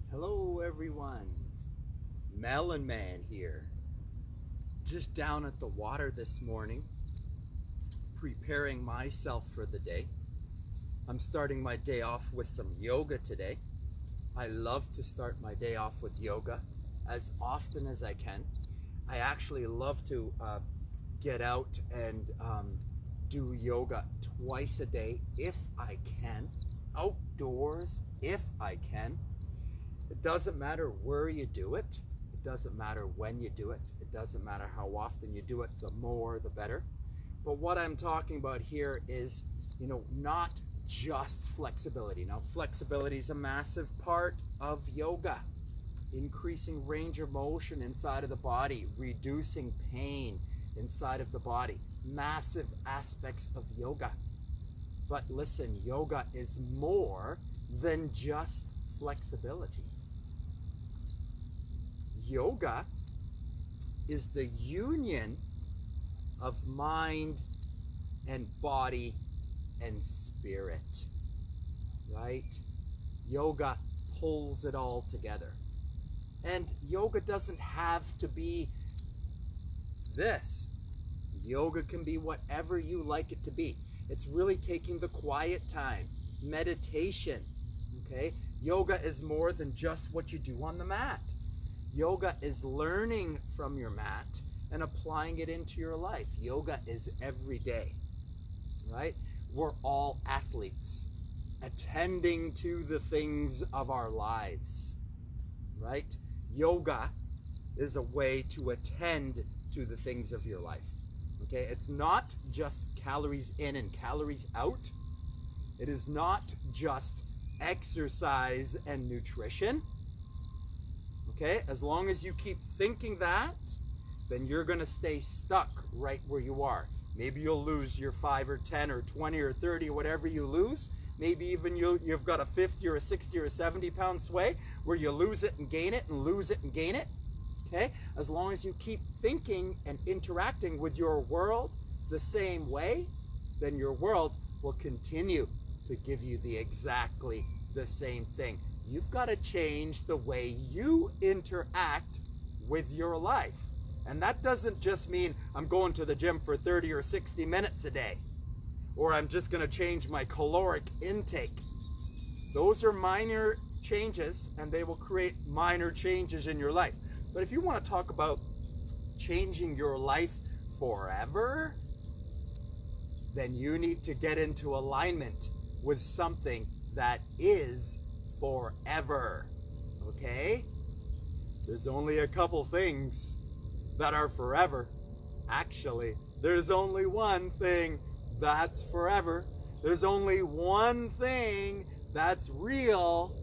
Hello everyone, Melon Man here. Just down at the water this morning, preparing myself for the day. I'm starting my day off with some yoga today. I love to start my day off with yoga as often as I can. I actually love to get out and do yoga twice a day if I can, outdoors if I can. It doesn't matter where you do it. It doesn't matter when you do it. It doesn't matter how often you do it. The more, the better. But what I'm talking about here is, not just flexibility. Now, flexibility is a massive part of yoga. Increasing range of motion inside of the body, reducing pain inside of the body. Massive aspects of yoga. But listen, yoga is more than just flexibility. Yoga is the union of mind and body and spirit, right? Yoga pulls it all together. And yoga doesn't have to be this. Yoga can be whatever you like it to be. It's really taking the quiet time, meditation, okay? Yoga is more than just what you do on the mat. Yoga is learning from your mat and applying it into your life. Yoga is every day, right? We're all athletes attending to the things of our lives, right? Yoga is a way to attend to the things of your life, okay? It's not just calories in and calories out. It is not just exercise and nutrition. Okay, as long as you keep thinking that, then you're going to stay stuck right where you are. Maybe you'll lose your 5 or 10 or 20 or 30 or whatever you lose. Maybe even you've got a 50 or a 60 or a 70 pound sway where you lose it and gain it and lose it and gain it. Okay, as long as you keep thinking and interacting with your world the same way, then your world will continue to give you exactly the same thing. You've got to change the way you interact with your life. And that doesn't just mean I'm going to the gym for 30 or 60 minutes a day, or I'm just going to change my caloric intake. Those are minor changes, and they will create minor changes in your life. But if you want to talk about changing your life forever, then you need to get into alignment with something that is forever, okay? There's only a couple things that are forever. Actually, there's only one thing that's forever. There's only one thing that's real,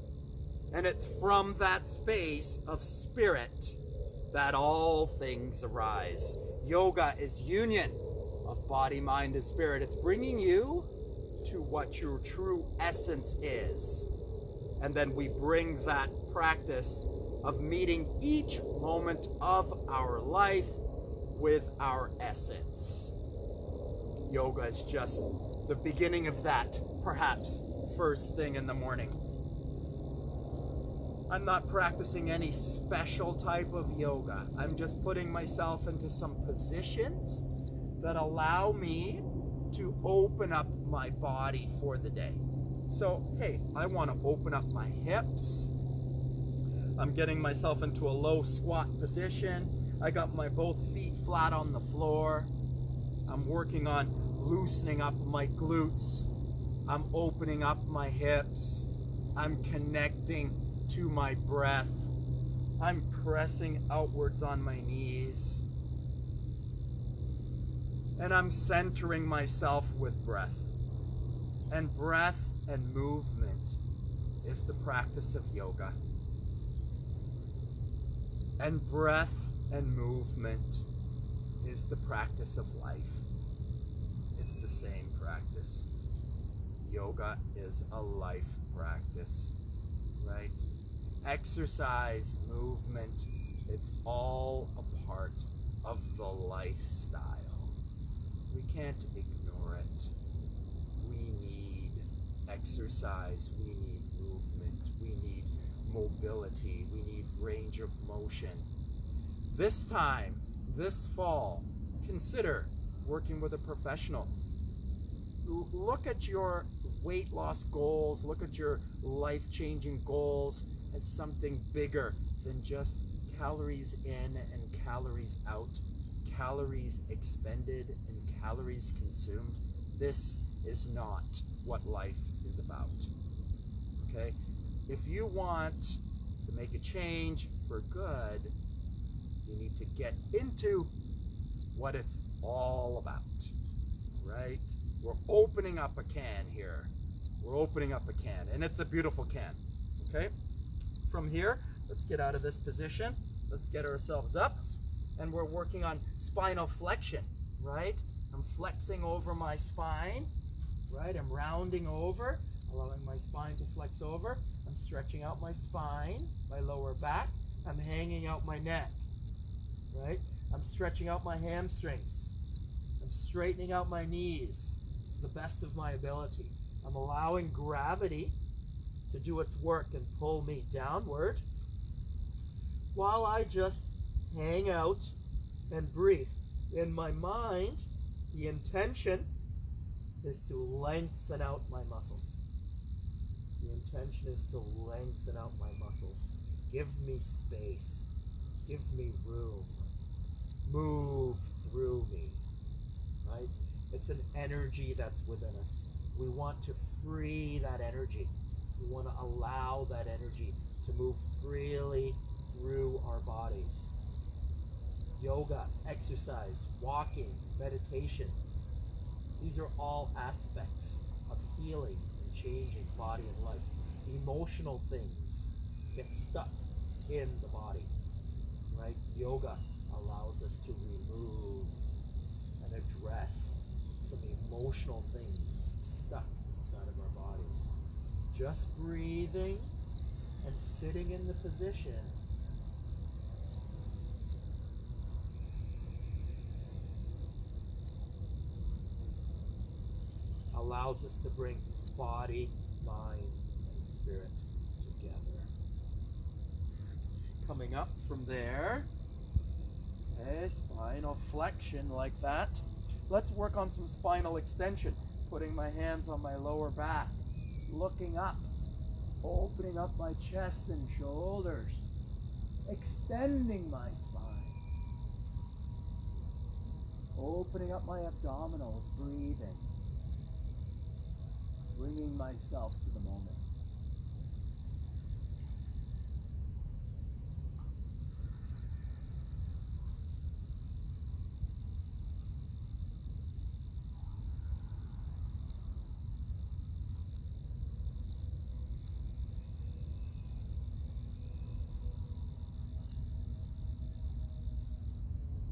and it's from that space of spirit that all things arise. Yoga is union of body, mind, and spirit. It's bringing you to what your true essence is. And then we bring that practice of meeting each moment of our life with our essence. Yoga is just the beginning of that, perhaps first thing in the morning. I'm not practicing any special type of yoga. I'm just putting myself into some positions that allow me to open up my body for the day. So, hey, I want to open up my hips. I'm getting myself into a low squat position. I got my both feet flat on the floor. I'm working on loosening up my glutes. I'm opening up my hips. I'm connecting to my breath. I'm pressing outwards on my knees. And I'm centering myself with breath. And breath and movement is the practice of yoga. And breath and movement is the practice of life. It's the same practice. Yoga is a life practice, right? Exercise, movement, it's all a part of the lifestyle. We can't ignore it. We need exercise, we need movement, we need mobility. We need range of motion. This time, this fall, consider working with a professional. Look at your weight loss goals, look at your life-changing goals as something bigger than just calories in and calories out, calories expended and calories consumed. This is not what life is about, okay? If you want to make a change for good, you need to get into what it's all about, right? We're opening up a can here. We're opening up a can, and it's a beautiful can, okay? From here, let's get out of this position. Let's get ourselves up, and we're working on spinal flexion, right? I'm flexing over my spine, right? I'm rounding over, allowing my spine to flex over. I'm stretching out my spine, my lower back. I'm hanging out my neck, right? I'm stretching out my hamstrings. I'm straightening out my knees to the best of my ability. I'm allowing gravity to do its work and pull me downward while I just hang out and breathe. In my mind, the intention is to lengthen out my muscles. The intention is to lengthen out my muscles. Give me space. Give me room. Move through me, right? It's an energy that's within us. We want to free that energy. We want to allow that energy to move freely through our bodies. Yoga, exercise, walking, meditation. These are all aspects of healing and changing body and life. Emotional things get stuck in the body, right? Yoga allows us to remove and address some emotional things stuck inside of our bodies. Just breathing and sitting in the position allows us to bring body, mind, and spirit together. Coming up from there, okay, spinal flexion like that. Let's work on some spinal extension. Putting my hands on my lower back, looking up, opening up my chest and shoulders, extending my spine, opening up my abdominals, breathing, bringing myself to the moment.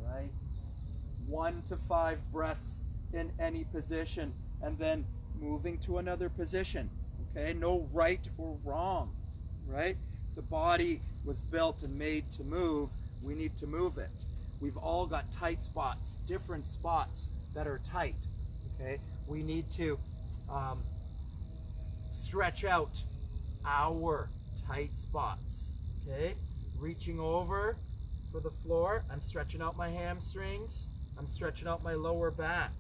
Right? 1 to 5 breaths in any position, and then moving to another position, okay? No right or wrong, right? The body was built and made to move. We need to move it. We've all got tight spots, different spots that are tight, okay? We need to stretch out our tight spots, okay? Reaching over for the floor. I'm stretching out my hamstrings. I'm stretching out my lower back.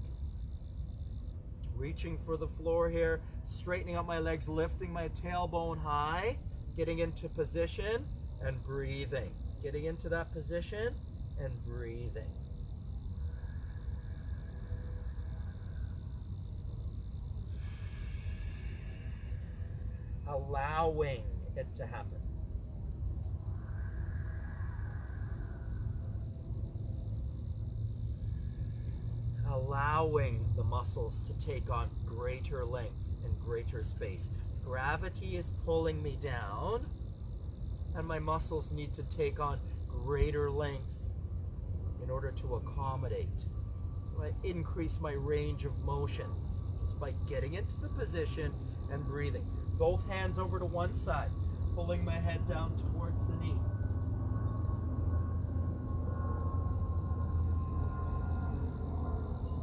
Reaching for the floor here, straightening out my legs, lifting my tailbone high, getting into position and breathing. Getting into that position and breathing. Allowing it to happen. Allowing the muscles to take on greater length and greater space. Gravity is pulling me down, and my muscles need to take on greater length in order to accommodate. So I increase my range of motion just by getting into the position and breathing. Both hands over to one side, pulling my head down towards the knee.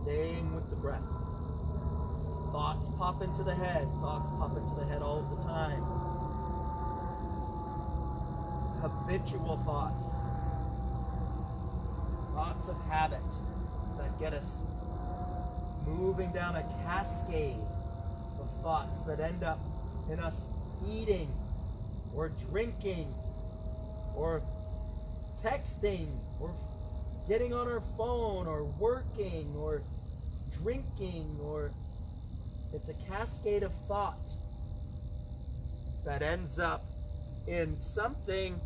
Staying with the breath. Thoughts pop into the head. Thoughts pop into the head all the time. habitual thoughts. Thoughts of habit that get us moving down a cascade of thoughts that end up in us eating or drinking or texting or getting on our phone or working or drinking, or it's a cascade of thought that ends up in something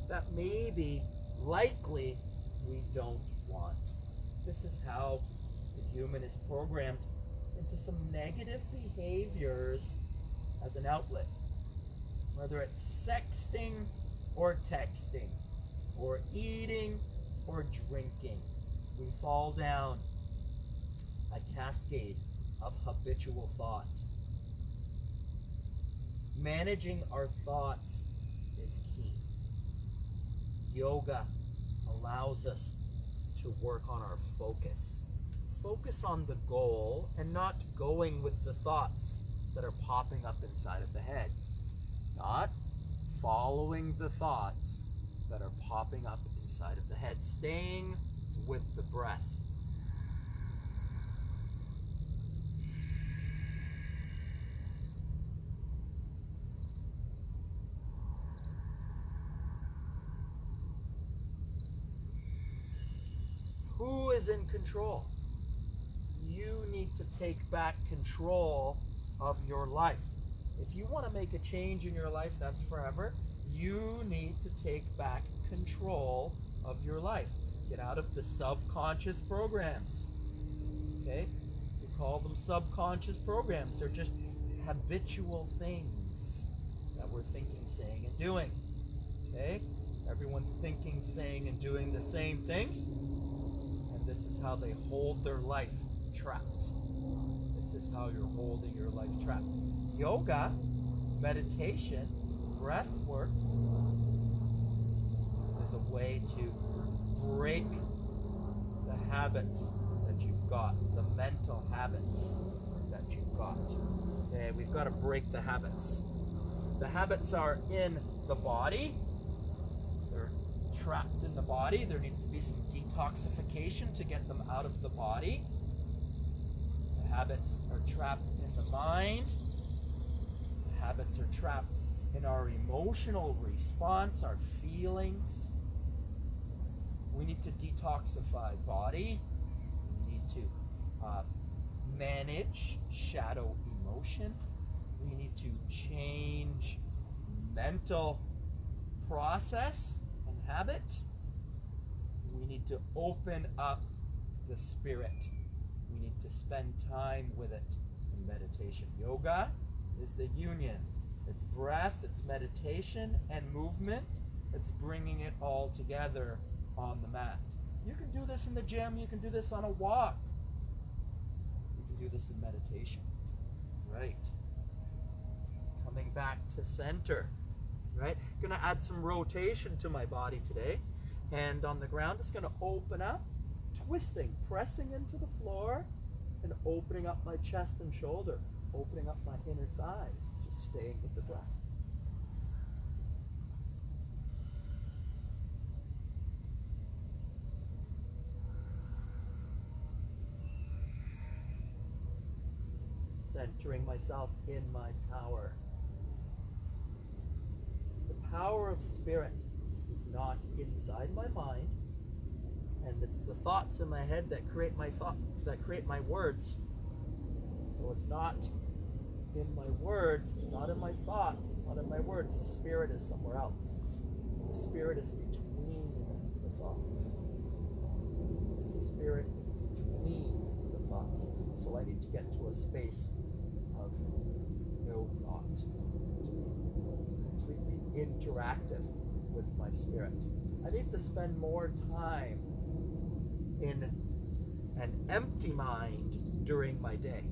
that maybe, likely, we don't want. This is how the human is programmed into some negative behaviors as an outlet. Whether it's sexting or texting, or eating or drinking, we fall down a cascade of habitual thought. Managing our thoughts is key. Yoga allows us to work on our focus. Focus on the goal and not going with the thoughts that are popping up inside of the head. Not following the thoughts that are popping up inside of the head. Staying with the breath. Who is in control? You need to take back control of your life. If you want to make a change in your life that's forever, you need to take back control of your life. Get out of the subconscious programs. Okay? We call them subconscious programs. They're just habitual things that we're thinking, saying, and doing. Okay? Everyone's thinking, saying, and doing the same things. And this is how they hold their life trapped. This is how you're holding your life trapped. Yoga, meditation, breath work is a way to break the habits that you've got, the mental habits that you've got. Okay, we've got to break the habits. The habits are in the body. They're trapped in the body. There needs to be some detoxification to get them out of the body. The habits are trapped in the mind. The habits are trapped in our emotional response, our feelings. We need to detoxify body. We need to manage shadow emotion. We need to change mental process and habit. We need to open up the spirit. We need to spend time with it in meditation. Yoga is the union. It's breath, it's meditation, and movement. It's bringing it all together on the mat. You can do this in the gym. You can do this on a walk. You can do this in meditation. Right. Coming back to center. Right. Going to add some rotation to my body today. Hand on the ground. Just going to open up, twisting, pressing into the floor, and opening up my chest and shoulder, opening up my inner thighs, just staying with the breath. Centering myself in my power. The power of spirit is not inside my mind, and it's the thoughts in my head that create my my words. So it's not in my words, it's not in my thoughts, it's not in my words. The spirit is somewhere else. The spirit is between the thoughts. The spirit is between the thoughts. So I need to get to a space of no thought, to be completely interactive with my spirit. I need to spend more time in an empty mind during my day.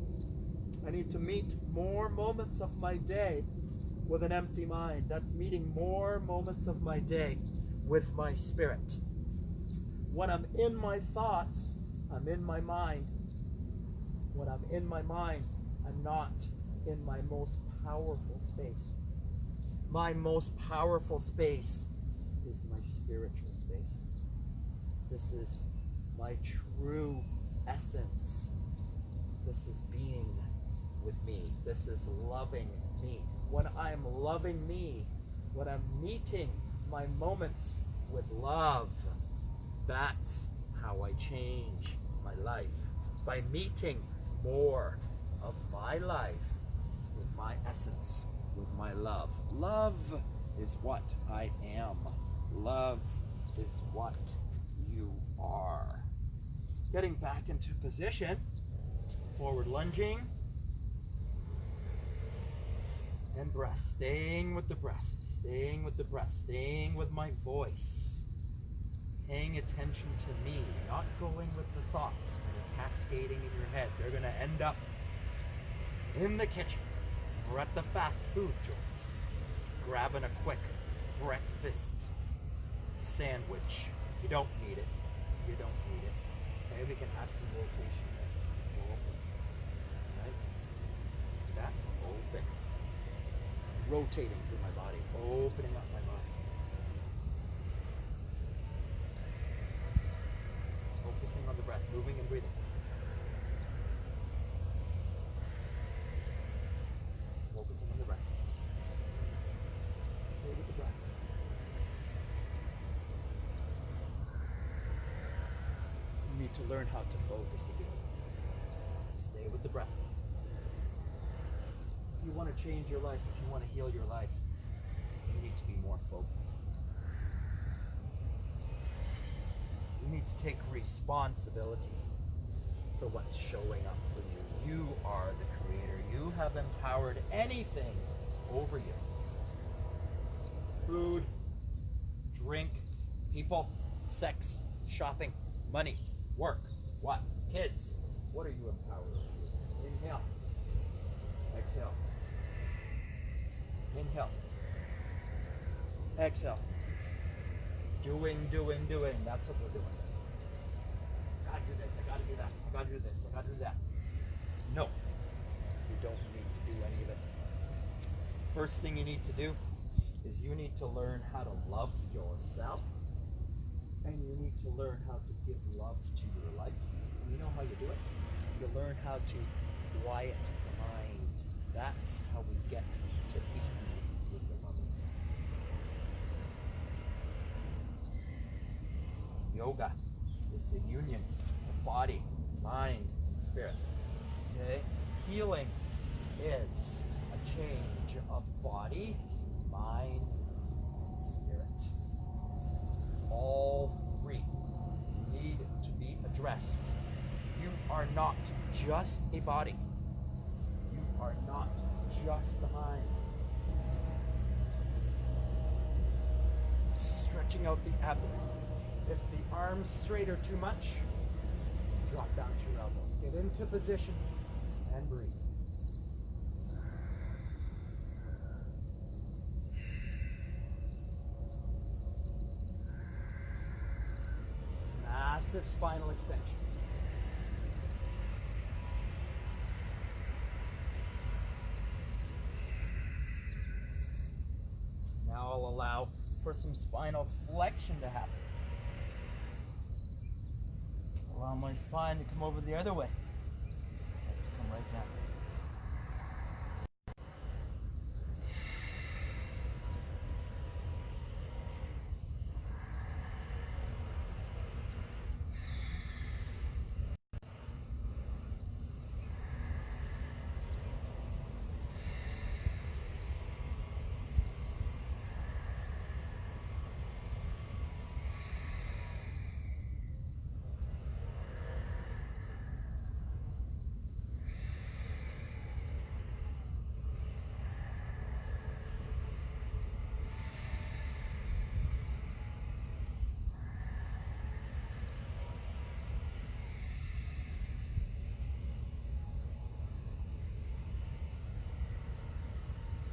I need to meet more moments of my day with an empty mind. That's meeting more moments of my day with my spirit. When I'm in my thoughts, I'm in my mind. When I'm in my mind, I'm not in my most powerful space. My most powerful space is my spiritual space. This is my true essence. This is being with me. This is loving me. When I'm loving me, when I'm meeting my moments with love, that's how I change my life. By meeting more of my life with my essence, with my love. Love is what I am. Love is what you are. Getting back into position, forward lunging, and breath. Staying with the breath, staying with the breath, staying with my voice. Paying attention to me, not going with the thoughts that are cascading in your head. They're going to end up in the kitchen or at the fast food joint, grabbing a quick breakfast sandwich. You don't need it. You don't need it. Okay, we can add some rotation there. Open. Right? See that? Open. Rotating through my body. Opening up my body. Focusing on the breath. Moving and breathing. Focusing on the breath. Stay with the breath. You need to learn how to focus again. Stay with the breath. If you want to change your life, if you want to heal your life, you need to be more focused. You need to take responsibility for what's showing up for you. You are the creator. You have empowered anything over you. Food, drink, people, sex, shopping, money, work, what? Kids. What are you empowered over? Inhale. Exhale. Inhale. Exhale. Doing. That's what we're doing. I gotta do this. I gotta do that. I gotta do this. I gotta do that. No. You don't need to do any of it. First thing you need to do is you need to learn how to love yourself. And you need to learn how to give love to your life. And you know how you do it? You learn how to quiet the mind. That's how we get to be with the others. Yoga is the union of body, mind, and spirit. Okay? Healing is a change of body, mind, and spirit. All three need to be addressed. You are not just a body. You are not just the mind. Stretching out the abdomen. If the arms straight are too much, drop down to your elbows. Get into position and breathe. Massive spinal extension. Now I'll allow for some spinal flexion to happen. Allow my spine to come over the other way. Come right down.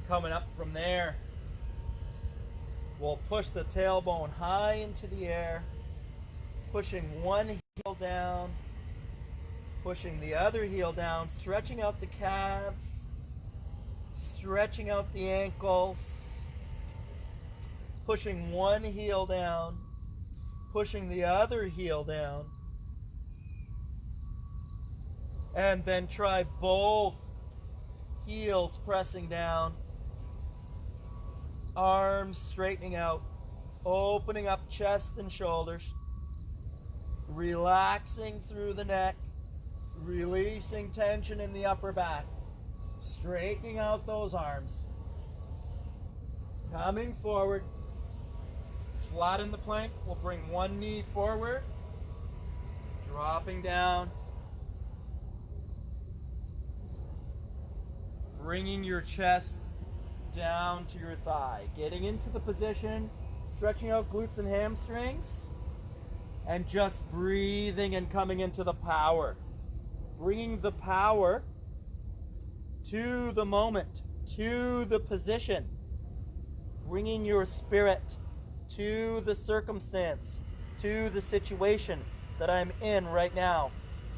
Coming up from there, we'll push the tailbone high into the air, pushing one heel down, pushing the other heel down, stretching out the calves, stretching out the ankles, pushing one heel down, pushing the other heel down, and then try both heels pressing down, arms straightening out, opening up chest and shoulders, relaxing through the neck, releasing tension in the upper back, straightening out those arms, coming forward, flatten the plank. We'll bring one knee forward, dropping down, bringing your chest down to your thigh, getting into the position, stretching out glutes and hamstrings, and just breathing and coming into the power. Bringing the power to the moment, to the position. Bringing your spirit to the circumstance, to the situation that I'm in right now,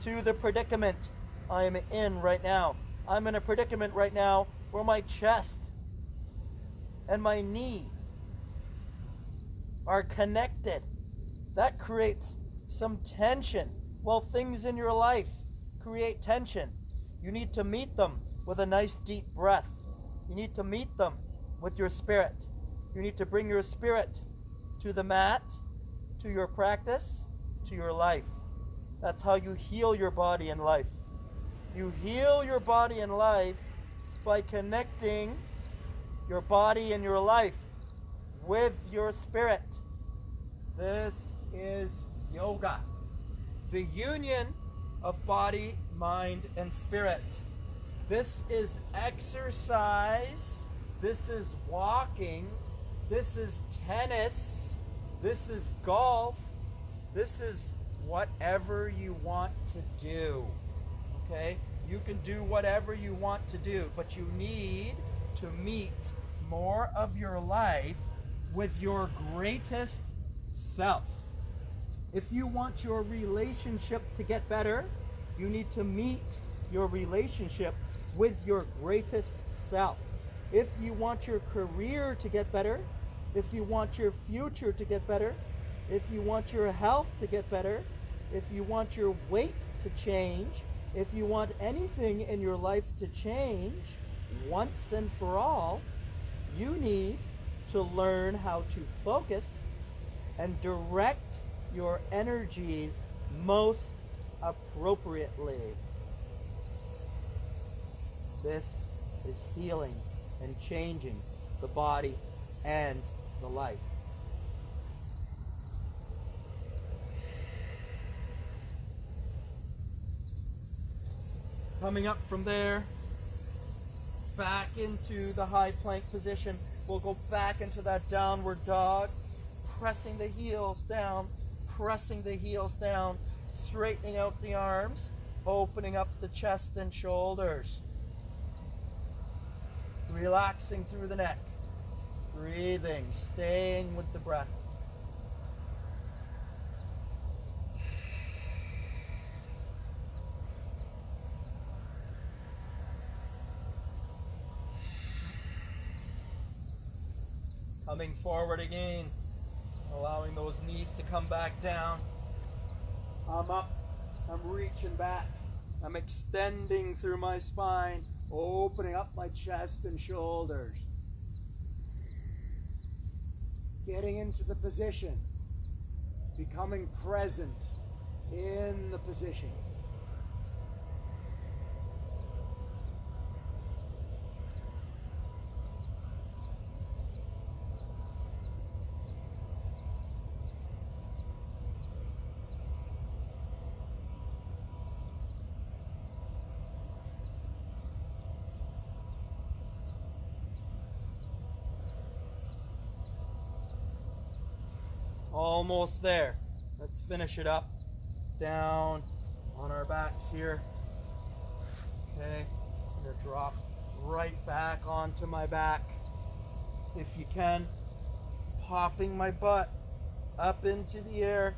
to the predicament I'm in right now. I'm in a predicament right now where my chest and my knee are connected. That creates some tension. Well, things in your life create tension. You need to meet them with a nice deep breath. You need to meet them with your spirit. You need to bring your spirit to the mat, to your practice, to your life. That's how you heal your body and life. You heal your body and life by connecting your body and your life with your spirit. This is yoga. The union of body, mind, and spirit. This is exercise. This is walking. This is tennis. This is golf. This is whatever you want to do. Okay? You can do whatever you want to do, but you need to meet more of your life with your greatest self. If you want your relationship to get better, you need to meet your relationship with your greatest self. If you want your career to get better, if you want your future to get better, if you want your health to get better, if you want your weight to change, if you want anything in your life to change once and for all, you need to learn how to focus and direct your energies most appropriately. This is healing and changing the body and the life. Coming up from there, back into the high plank position. We'll go back into that downward dog, pressing the heels down, straightening out the arms, opening up the chest and shoulders, relaxing through the neck, breathing, staying with the breath. Coming forward again, allowing those knees to come back down. I'm up, I'm reaching back, I'm extending through my spine, opening up my chest and shoulders. Getting into the position, becoming present in the position. Almost there. Let's finish it up. Down on our backs here. Okay, I'm gonna drop right back onto my back. If you can, popping my butt up into the air,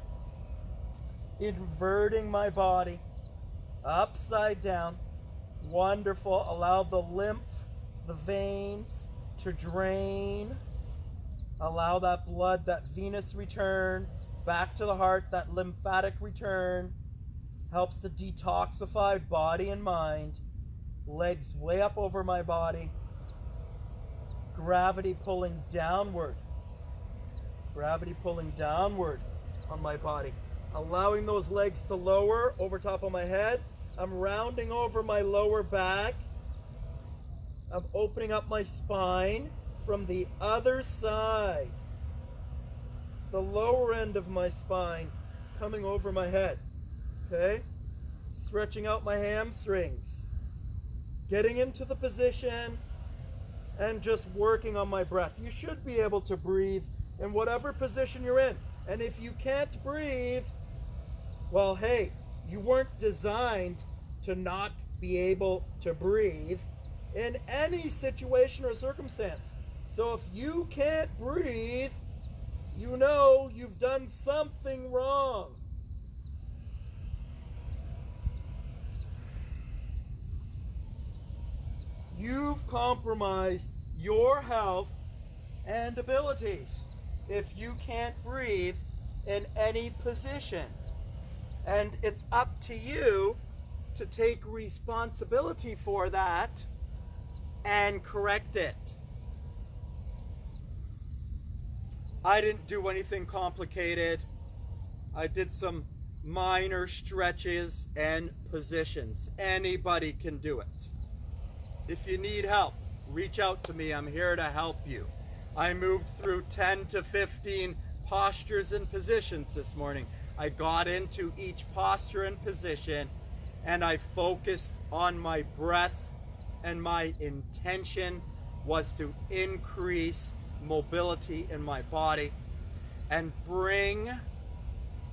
inverting my body upside down. Wonderful. Allow the lymph, the veins to drain. Allow that blood, that venous return back to the heart, that lymphatic return. Helps to detoxify body and mind. Legs way up over my body. Gravity pulling downward. Gravity pulling downward on my body. Allowing those legs to lower over top of my head. I'm rounding over my lower back. I'm opening up my spine from the other side. The lower end of my spine coming over my head. Okay? Stretching out my hamstrings. Getting into the position and just working on my breath. You should be able to breathe in whatever position you're in. And if you can't breathe, well, hey, you weren't designed to not be able to breathe in any situation or circumstance. So if you can't breathe, you know you've done something wrong. You've compromised your health and abilities if you can't breathe in any position. And it's up to you to take responsibility for that and correct it. I didn't do anything complicated. I did some minor stretches and positions. Anybody can do it. If you need help, reach out to me. I'm here to help you. I moved through 10 to 15 postures and positions this morning. I got into each posture and position, and I focused on my breath, and my intention was to increase mobility in my body and bring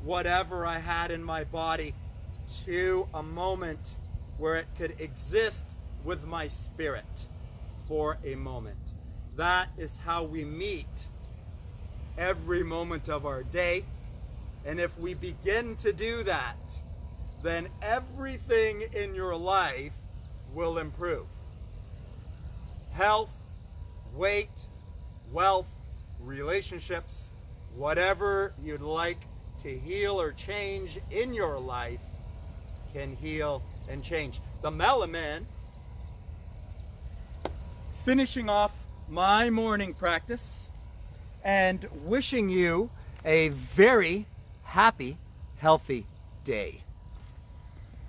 whatever I had in my body to a moment where it could exist with my spirit for a moment. That is how we meet every moment of our day. And if we begin to do that, then everything in your life will improve. Health, weight, wealth, relationships, whatever you'd like to heal or change in your life can heal and change. The Melaman, finishing off my morning practice and wishing you a very happy, healthy day.